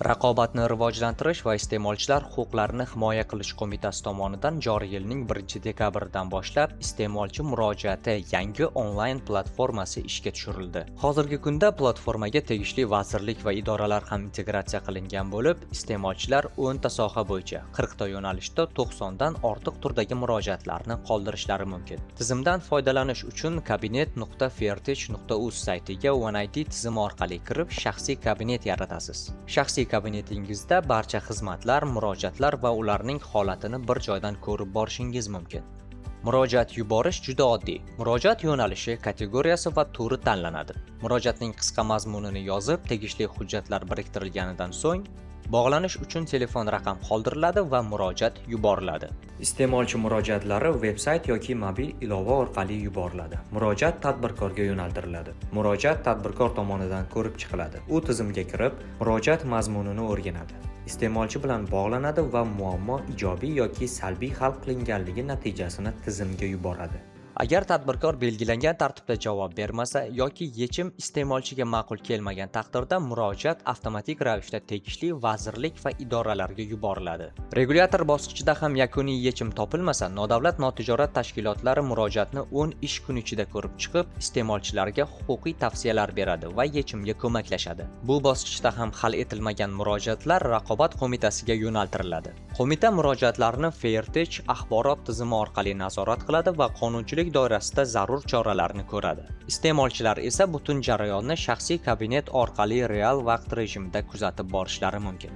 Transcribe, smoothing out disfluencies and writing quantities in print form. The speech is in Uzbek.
Raqobatni rivojlantirish va iste'molchilar huquqlarini himoya qilish qo'mitasi tomonidan joriy yilning 1-dekabridan boshlab iste'molchi murojaati yangi onlayn platformasi ishga tushirildi. Hozirgi kunda platformaga tegishli vazirlik va idoralar ham integratsiya qilingan bo'lib, iste'molchilar 10 ta soha bo'yicha 40 ta yo'nalishda 90 dan ortiq turdagi murojaatlarni qoldirishlari mumkin. Tizimdan foydalanish uchun kabinet.fairtech.uz saytiga OneID tizimi orqali kirib, shaxsiy kabinet yaratasiz. Shaxsiy kabinetingizda barcha xizmatlar, murojaatlar va ularning holatini bir joydan ko'rib borishingiz mumkin. Murojaat yuborish juda oddiy. Murojaat yo'nalishi, kategoriyasi va turi tanlanadi. Murojaatning qisqa mazmunini yozib, tegishli hujjatlar biriktirilganidan so'ng, bog'lanish uchun telefon raqam qoldiriladi va murojaat yuboriladi. Iste'molchi murojaatlari veb-sayt yoki mobil ilova orqali yuboriladi. Murojaat tadbirkorga yo'naltiriladi. Murojaat tadbirkor tomonidan ko'rib chiqiladi. U tizimga kirib, murojaat mazmunini o'rganadi. Iste'molchi bilan bog'lanadi va muammo ijobiy yoki salbiy hal qilinganligi natijasini tizimga yuboradi. Agar tadbirkor belgilangan tartibda javob bermasa yoki yechim iste'molchiga ma'qul kelmagan taqdirda murojaat avtomatik ravishda tegishli vazirlik va idoralarga yuboriladi. Regulyator bosqichida ham yakuniy yechim topilmasa, nodavlat notijorat tashkilotlari murojaatni 10 ish kuni ichida ko'rib chiqib, iste'molchilarga huquqiy tavsiyalar beradi va yechimga ko'maklashadi. Bu bosqichda ham hal etilmagan murojaatlar raqobat qo'mitasiga yo'naltiriladi. Qo'mita murojaatlarni Fairtech axborot tizimi orqali nazorat qiladi va qonunchilik doirasida zarur choralarni ko'radi. Iste'molchilar esa butun jarayonni shaxsiy kabinet orqali real vaqt rejimida kuzatib borishlari mumkin.